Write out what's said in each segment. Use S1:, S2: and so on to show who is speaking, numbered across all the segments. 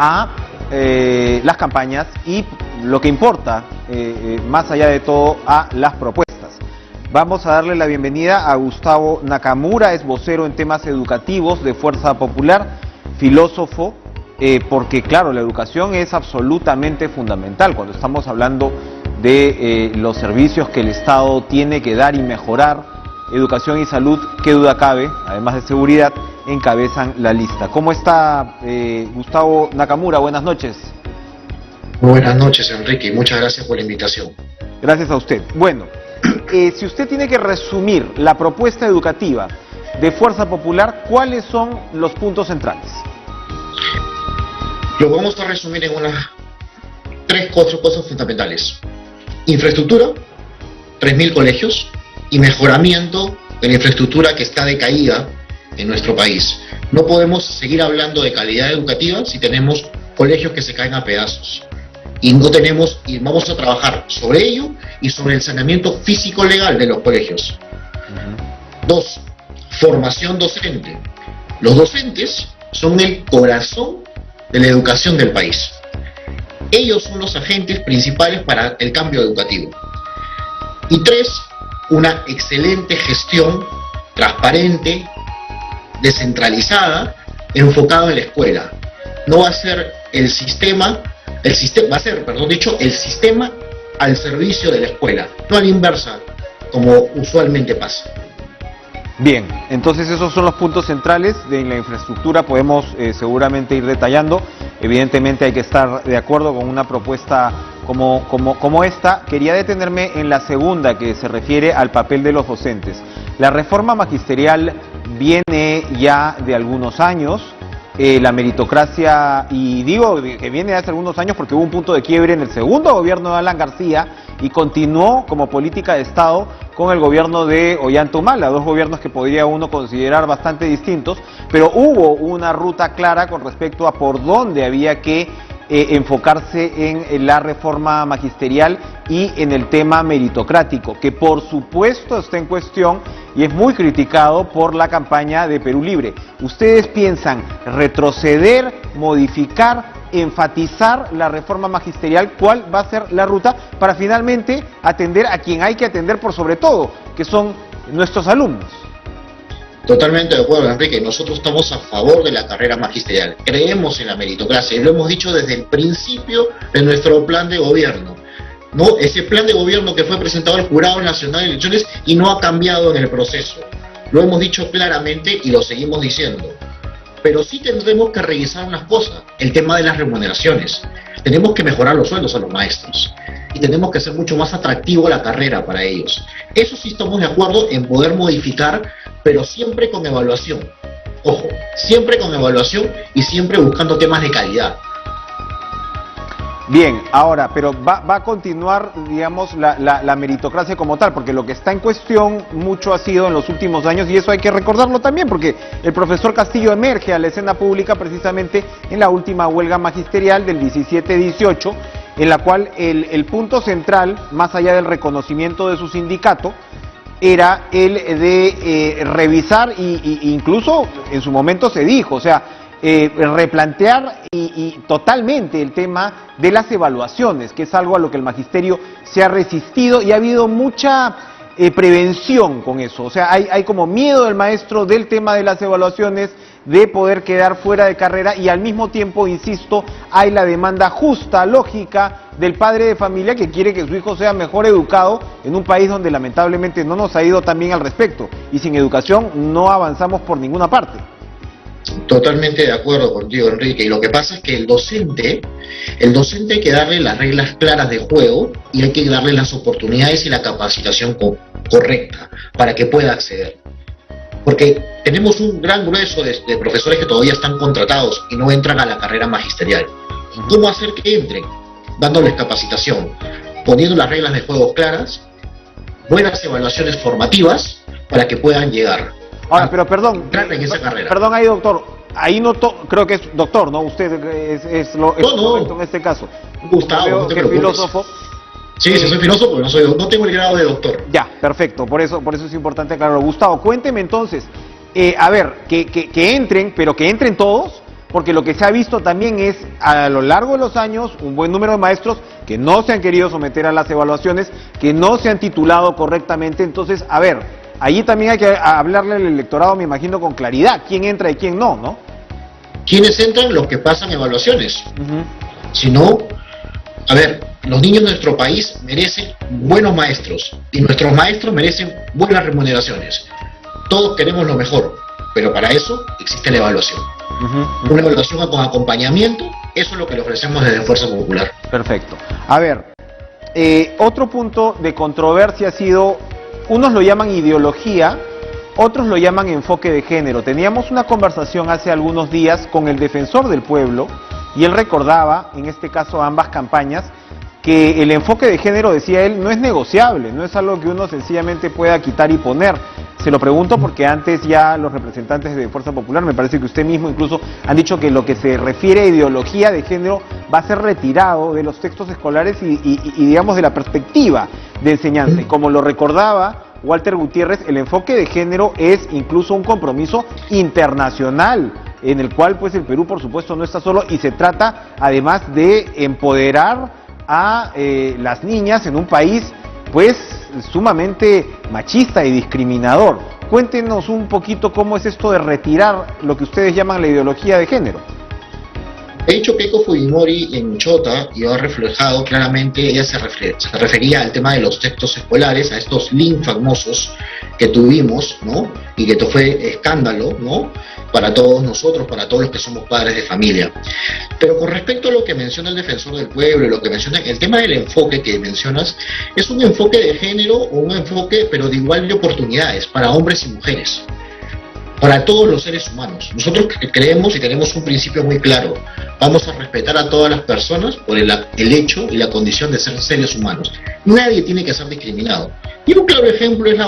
S1: a las campañas y, lo que importa, más allá de todo, a las propuestas. Vamos a darle la bienvenida a Gustavo Nakamura, es vocero en temas educativos de Fuerza Popular, filósofo, porque claro, la educación es absolutamente fundamental cuando estamos hablando de los servicios que el Estado tiene que dar y mejorar. Educación y salud, qué duda cabe, además de seguridad, encabezan la lista. ¿Cómo está Gustavo Nakamura? Buenas noches.
S2: Muy buenas noches, Enrique, y muchas gracias por la invitación.
S1: Gracias a usted. Bueno, si usted tiene que resumir la propuesta educativa de Fuerza Popular, ¿cuáles son los puntos centrales?
S2: Lo vamos a resumir en unas 4 cosas fundamentales. Infraestructura, 3.000 colegios, y mejoramiento de la infraestructura que está decaída en nuestro país. No podemos seguir hablando de calidad educativa si tenemos colegios que se caen a pedazos. Y vamos a trabajar sobre ello y sobre el saneamiento físico legal de los colegios. 2. Formación docente. Los docentes son el corazón de la educación del país. Ellos son los agentes principales para el cambio educativo. Y 3. Una excelente gestión transparente, descentralizada, enfocada en la escuela. No va a ser el sistema al servicio de la escuela, no a la inversa, como usualmente pasa.
S1: Bien, entonces esos son los puntos centrales de la infraestructura. Podemos seguramente ir detallando. Evidentemente hay que estar de acuerdo con una propuesta como esta. Quería detenerme en la segunda, que se refiere al papel de los docentes. La reforma magisterial viene ya de algunos años. La meritocracia, y digo que viene de hace algunos años porque hubo un punto de quiebre en el segundo gobierno de Alan García y continuó como política de Estado con el gobierno de Ollanta Humala, 2 gobiernos que podría uno considerar bastante distintos, pero hubo una ruta clara con respecto a por dónde había que enfocarse en la reforma magisterial y en el tema meritocrático, que por supuesto está en cuestión y es muy criticado por la campaña de Perú Libre. ¿Ustedes piensan retroceder, modificar, enfatizar la reforma magisterial? ¿Cuál va a ser la ruta para finalmente atender a quien hay que atender por sobre todo, que son nuestros alumnos?
S2: Totalmente de acuerdo, Enrique. Nosotros estamos a favor de la carrera magisterial. Creemos en la meritocracia y lo hemos dicho desde el principio de nuestro plan de gobierno. ¿No? Ese plan de gobierno que fue presentado al Jurado Nacional de Elecciones y no ha cambiado en el proceso. Lo hemos dicho claramente y lo seguimos diciendo. Pero sí tendremos que revisar unas cosas. El tema de las remuneraciones. Tenemos que mejorar los sueldos a los maestros. Y tenemos que hacer mucho más atractivo la carrera para ellos. Eso sí estamos de acuerdo en poder modificar, pero siempre con evaluación. Ojo, siempre con evaluación y siempre buscando temas de calidad.
S1: Bien, ahora, pero va a continuar, digamos, la meritocracia como tal, porque lo que está en cuestión mucho ha sido en los últimos años, y eso hay que recordarlo también, porque el profesor Castillo emerge a la escena pública precisamente en la última huelga magisterial del 17-18, en la cual el punto central, más allá del reconocimiento de su sindicato, era el de revisar, y incluso en su momento se dijo, o sea, replantear y totalmente el tema de las evaluaciones, que es algo a lo que el magisterio se ha resistido y ha habido mucha prevención con eso. O sea, hay como miedo del maestro del tema de las evaluaciones, de poder quedar fuera de carrera, y al mismo tiempo, insisto, hay la demanda justa, lógica, del padre de familia que quiere que su hijo sea mejor educado en un país donde lamentablemente no nos ha ido tan bien al respecto, y sin educación no avanzamos por ninguna parte.
S2: Totalmente de acuerdo contigo, Enrique, y lo que pasa es que el docente hay que darle las reglas claras de juego y hay que darle las oportunidades y la capacitación correcta para que pueda acceder. Porque tenemos un gran grueso de profesores que todavía están contratados y no entran a la carrera magisterial. ¿Cómo hacer que entren? Dándoles capacitación, poniendo las reglas de juego claras, buenas evaluaciones formativas para que puedan llegar.
S1: Ahora, pero perdón,
S2: en esa carrera.
S1: Perdón ahí, doctor, ahí no creo que es doctor, ¿no? Usted es lo correcto en este caso.
S2: Gustavo, no te preocupes.
S1: Filósofo.
S2: Sí, soy filósofo, pero no tengo el grado de doctor.
S1: Ya, perfecto, por eso es importante aclararlo. Gustavo, cuénteme entonces, a ver, que entren, pero que entren todos, porque lo que se ha visto también es, a lo largo de los años, un buen número de maestros que no se han querido someter a las evaluaciones, que no se han titulado correctamente. Entonces, a ver, allí también hay que hablarle al electorado, me imagino, con claridad, quién entra y quién no, ¿no?
S2: ¿Quiénes entran? Los que pasan evaluaciones. Si no, a ver, los niños de nuestro país merecen buenos maestros y nuestros maestros merecen buenas remuneraciones. Todos queremos lo mejor, pero para eso existe la evaluación. Una evaluación con acompañamiento, eso es lo que le ofrecemos desde Fuerza Popular.
S1: Perfecto. A ver, otro punto de controversia ha sido, unos lo llaman ideología, otros lo llaman enfoque de género. Teníamos una conversación hace algunos días con el defensor del pueblo y él recordaba, en este caso ambas campañas, que el enfoque de género, decía él, no es negociable, no es algo que uno sencillamente pueda quitar y poner. Se lo pregunto porque antes ya los representantes de Fuerza Popular, me parece que usted mismo incluso, han dicho que lo que se refiere a ideología de género va a ser retirado de los textos escolares y digamos de la perspectiva de enseñanza. Y como lo recordaba Walter Gutiérrez, el enfoque de género es incluso un compromiso internacional, en el cual pues el Perú por supuesto no está solo, y se trata además de empoderar a las niñas en un país pues sumamente machista y discriminador. Cuéntenos un poquito cómo es esto de retirar lo que ustedes llaman la ideología de género.
S2: De hecho, Keiko Fujimori en Chota y ha reflejado claramente, ella se refería al tema de los textos escolares, a estos links famosos que tuvimos, ¿no? Y que esto fue escándalo, ¿no? Para todos nosotros, para todos los que somos padres de familia. Pero con respecto a lo que menciona el defensor del pueblo, lo que menciona, el tema del enfoque que mencionas, es un enfoque de género o un enfoque, pero de igual de oportunidades, para hombres y mujeres, para todos los seres humanos. Nosotros creemos y tenemos un principio muy claro: vamos a respetar a todas las personas por el hecho y la condición de ser seres humanos. Nadie tiene que ser discriminado. Y un claro ejemplo es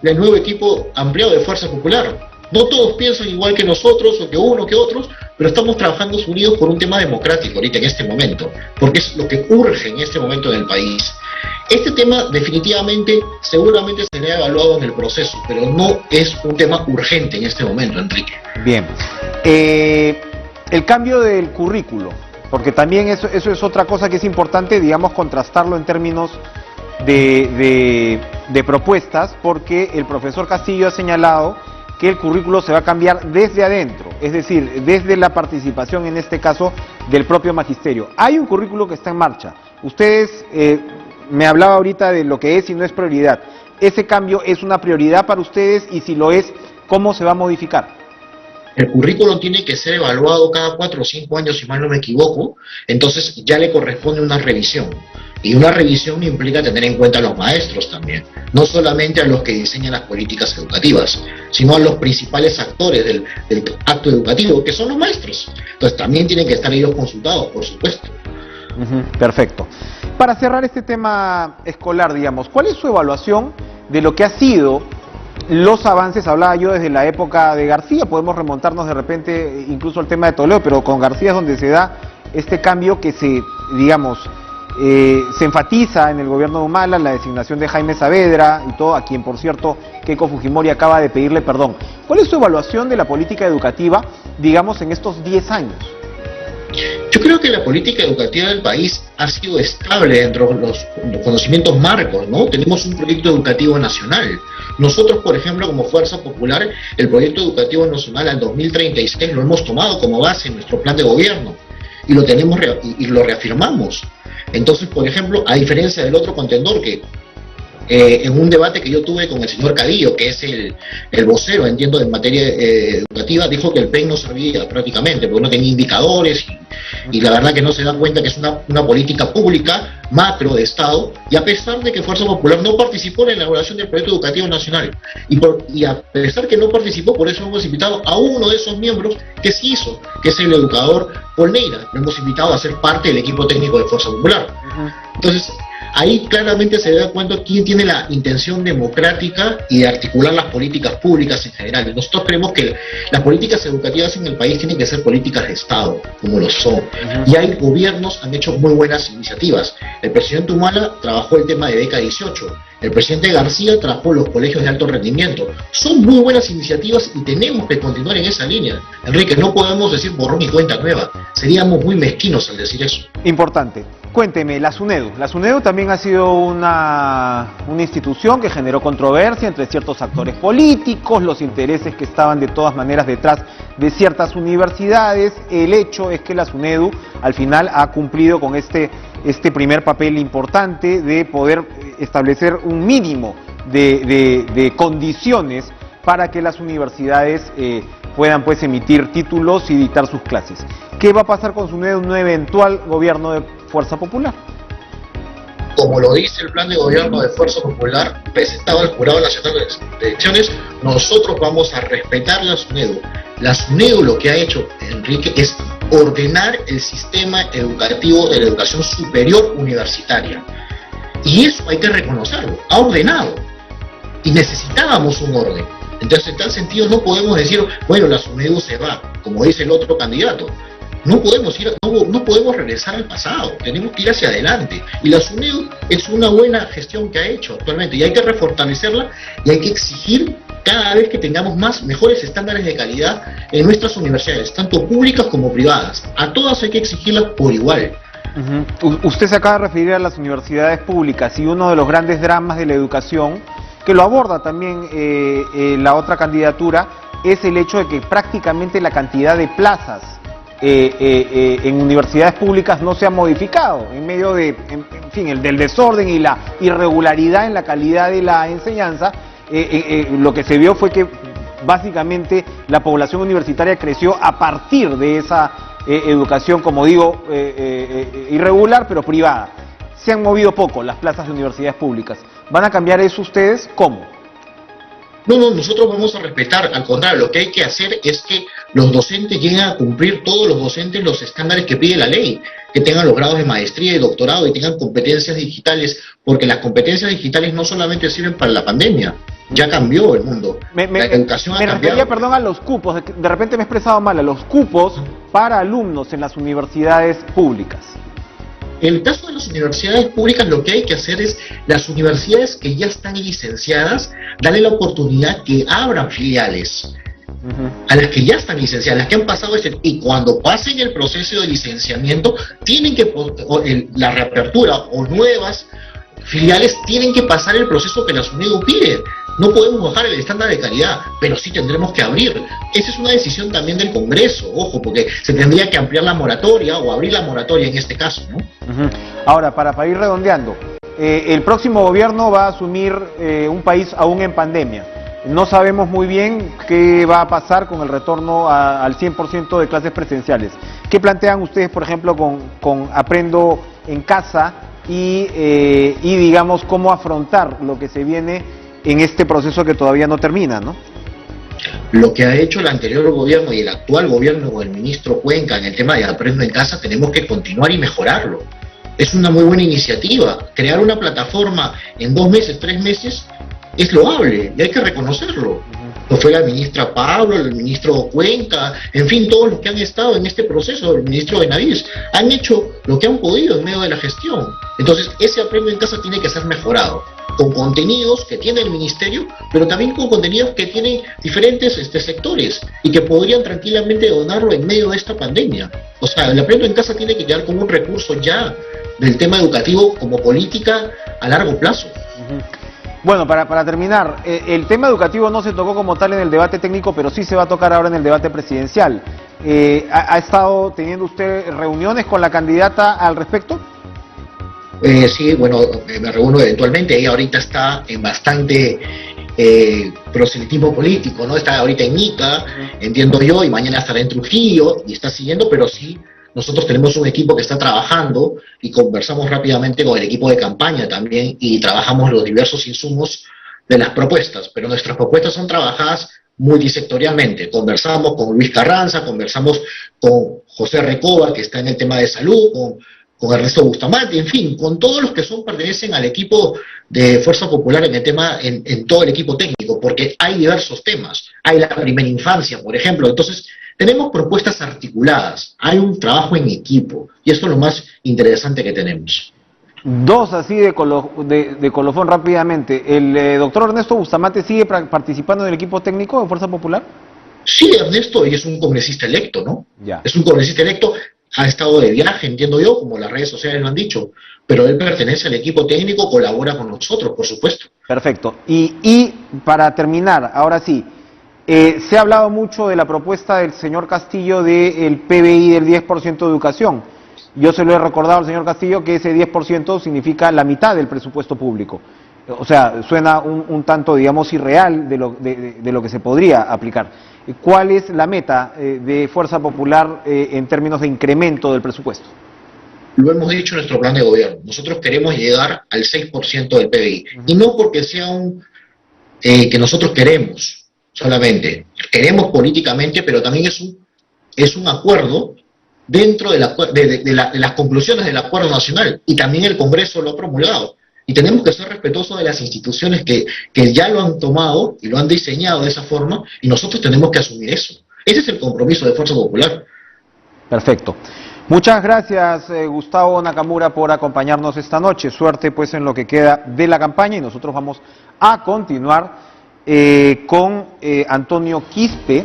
S2: el nuevo equipo ampliado de Fuerza Popular. No todos piensan igual que nosotros, o que uno que otros, pero estamos trabajando unidos por un tema democrático ahorita en este momento, porque es lo que urge en este momento en el país. Este tema definitivamente, seguramente será evaluado en el proceso, pero no es un tema urgente en este momento, Enrique.
S1: Bien. El cambio del currículo, porque también eso es otra cosa que es importante, digamos, contrastarlo en términos de propuestas, porque el profesor Castillo ha señalado que el currículo se va a cambiar desde adentro, es decir, desde la participación, en este caso, del propio magisterio. Hay un currículo que está en marcha. Ustedes, me hablaba ahorita de lo que es y no es prioridad. ¿Ese cambio es una prioridad para ustedes? Y si lo es, ¿cómo se va a modificar?
S2: El currículum tiene que ser evaluado cada 4 o 5 años, si mal no me equivoco, entonces ya le corresponde una revisión. Y una revisión implica tener en cuenta a los maestros también, no solamente a los que diseñan las políticas educativas, sino a los principales actores del acto educativo, que son los maestros. Entonces también tienen que estar ellos consultados, por supuesto.
S1: Perfecto. Para cerrar este tema escolar, digamos, ¿cuál es su evaluación de lo que ha sido los avances? Hablaba yo desde la época de García, podemos remontarnos de repente incluso al tema de Toledo, pero con García es donde se da este cambio que se enfatiza en el gobierno de Humala, la designación de Jaime Saavedra y todo, a quien por cierto Keiko Fujimori acaba de pedirle perdón. ¿Cuál es su evaluación de la política educativa, digamos, en estos 10 años?
S2: Yo creo que la política educativa del país ha sido estable dentro de los conocimientos marcos, ¿no? Tenemos un proyecto educativo nacional. Nosotros, por ejemplo, como Fuerza Popular, el proyecto educativo nacional al 2036 lo hemos tomado como base en nuestro plan de gobierno y lo tenemos y lo reafirmamos. Entonces, por ejemplo, a diferencia del otro contendor que en un debate que yo tuve con el señor Cadillo, que es el vocero, entiendo, en materia educativa, dijo que el PEN no servía prácticamente, porque no tenía indicadores y la verdad que no se da cuenta que es una política pública, macro de Estado, y a pesar de que Fuerza Popular no participó en la elaboración del proyecto educativo nacional, y a pesar que no participó, por eso hemos invitado a uno de esos miembros que sí hizo, que es el educador Paul Neira, lo hemos invitado a ser parte del equipo técnico de Fuerza Popular. Entonces, ahí claramente se da cuenta quién tiene la intención democrática y de articular las políticas públicas en general. Nosotros creemos que las políticas educativas en el país tienen que ser políticas de Estado, como lo son. Y hay gobiernos han hecho muy buenas iniciativas. El presidente Humala trabajó el tema de beca 18, El presidente García trajo los colegios de alto rendimiento. Son muy buenas iniciativas y tenemos que continuar en esa línea. Enrique, no podemos decir borrón y cuenta nueva. Seríamos muy mezquinos al decir eso.
S1: Importante. Cuénteme, la SUNEDU. La SUNEDU también ha sido una institución que generó controversia entre ciertos actores políticos, los intereses que estaban de todas maneras detrás de ciertas universidades. El hecho es que la SUNEDU al final ha cumplido con este primer papel importante de poder establecer un mínimo de condiciones para que las universidades puedan pues emitir títulos y dictar sus clases. ¿Qué va a pasar con SUNEDU en un eventual gobierno de Fuerza Popular?
S2: Como lo dice el plan de gobierno de Fuerza Popular presentado al Jurado Nacional de Elecciones, nosotros vamos a respetar la SUNEDU. La SUNEDU lo que ha hecho, Enrique, es ordenar el sistema educativo de la educación superior universitaria. Y eso hay que reconocerlo, ha ordenado. Y necesitábamos un orden. Entonces, en tal sentido, no podemos decir, bueno, la SUNEDU se va, como dice el otro candidato. No podemos regresar al pasado, tenemos que ir hacia adelante. Y la SUNEDU es una buena gestión que ha hecho actualmente y hay que refortalecerla y hay que exigir cada vez que tengamos mejores estándares de calidad en nuestras universidades, tanto públicas como privadas. A todas hay que exigirlas por igual.
S1: Usted se acaba de referir a las universidades públicas y uno de los grandes dramas de la educación, que lo aborda también la otra candidatura, es el hecho de que prácticamente la cantidad de plazas en universidades públicas no se ha modificado en medio de, del desorden y la irregularidad en la calidad de la enseñanza. Lo que se vio fue que básicamente la población universitaria creció a partir de esa educación, como digo, irregular pero privada. Se han movido poco las plazas de universidades públicas. ¿Van a cambiar eso ustedes? ¿Cómo?
S2: No, nosotros vamos a respetar, al contrario, lo que hay que hacer es que los docentes lleguen a cumplir, todos los docentes, los estándares que pide la ley, que tengan los grados de maestría y doctorado y tengan competencias digitales, porque las competencias digitales no solamente sirven para la pandemia, ya cambió el mundo, la educación ha cambiado. Me refería,
S1: perdón, a los cupos, de repente me he expresado mal, a los cupos para alumnos en las universidades públicas.
S2: En el caso de las universidades públicas, lo que hay que hacer es, las universidades que ya están licenciadas, darle la oportunidad que abran filiales. A las que ya están licenciadas, las que han pasado y cuando pasen el proceso de licenciamiento, tienen que, la reapertura o nuevas filiales tienen que pasar el proceso que la SUNEDU pide. No podemos bajar el estándar de calidad, pero sí tendremos que abrir. Esa es una decisión también del Congreso, ojo, porque se tendría que ampliar la moratoria o abrir la moratoria en este caso, ¿no?
S1: Ahora, para ir redondeando, el próximo gobierno va a asumir un país aún en pandemia. No sabemos muy bien qué va a pasar con el retorno al 100% de clases presenciales. ¿Qué plantean ustedes, por ejemplo, con Aprendo en Casa y digamos, cómo afrontar lo que se viene en este proceso que todavía no termina, ¿no?
S2: Lo que ha hecho el anterior gobierno y el actual gobierno con el ministro Cuenca en el tema de Aprendo en Casa, tenemos que continuar y mejorarlo. Es una muy buena iniciativa. Crear una plataforma en 2 meses, 3 meses, es loable y hay que reconocerlo. Lo fue la ministra Pablo, el ministro Cuenca, en fin, todos los que han estado en este proceso, el ministro Benavides, han hecho lo que han podido en medio de la gestión. Entonces, ese Aprendo en Casa tiene que ser mejorado, con contenidos que tiene el ministerio, pero también con contenidos que tienen diferentes sectores y que podrían tranquilamente donarlo en medio de esta pandemia. O sea, el Aprendo en Casa tiene que quedar como un recurso ya del tema educativo como política a largo plazo.
S1: Bueno, para terminar, el tema educativo no se tocó como tal en el debate técnico, pero sí se va a tocar ahora en el debate presidencial. ¿Ha estado teniendo usted reuniones con la candidata al respecto?
S2: Sí, bueno, me reúno eventualmente. Ella ahorita está en bastante proselitismo político, ¿no? Está ahorita en Ica, entiendo yo, y mañana estará en Trujillo y está siguiendo, pero sí, nosotros tenemos un equipo que está trabajando y conversamos rápidamente con el equipo de campaña también y trabajamos los diversos insumos de las propuestas, pero nuestras propuestas son trabajadas multisectorialmente. Conversamos con Luis Carranza, conversamos con José Recoba, que está en el tema de salud, con Ernesto Bustamante, en fin, con todos los que pertenecen al equipo de Fuerza Popular en el tema, en todo el equipo técnico, porque hay diversos temas. Hay la primera infancia, por ejemplo. Entonces, tenemos propuestas articuladas, hay un trabajo en equipo, y esto es lo más interesante que tenemos.
S1: Dos así de colofón rápidamente. ¿El doctor Ernesto Bustamante sigue participando en el equipo técnico de Fuerza Popular?
S2: Sí, Ernesto, y es un congresista electo, ¿no?
S1: Ya.
S2: Es un congresista electo, ha estado de viaje, entiendo yo, como las redes sociales lo han dicho, pero él pertenece al equipo técnico, colabora con nosotros, por supuesto.
S1: Perfecto. Y para terminar, ahora sí, se ha hablado mucho de la propuesta del señor Castillo del PBI del 10% de educación. Yo se lo he recordado al señor Castillo que ese 10% significa la mitad del presupuesto público. O sea, suena un tanto, digamos, irreal de lo que se podría aplicar. ¿Cuál es la meta de Fuerza Popular en términos de incremento del presupuesto?
S2: Lo hemos dicho en nuestro plan de gobierno. Nosotros queremos llegar al 6% del PBI. Y no porque sea que nosotros queremos solamente. Queremos políticamente, pero también es un acuerdo dentro de las conclusiones del acuerdo nacional. Y también el Congreso lo ha promulgado. Y tenemos que ser respetuosos de las instituciones que ya lo han tomado y lo han diseñado de esa forma, y nosotros tenemos que asumir eso. Ese es el compromiso de Fuerza Popular.
S1: Perfecto. Muchas gracias, Gustavo Nakamura, por acompañarnos esta noche. Suerte pues en lo que queda de la campaña, y nosotros vamos a continuar con Antonio Quispe.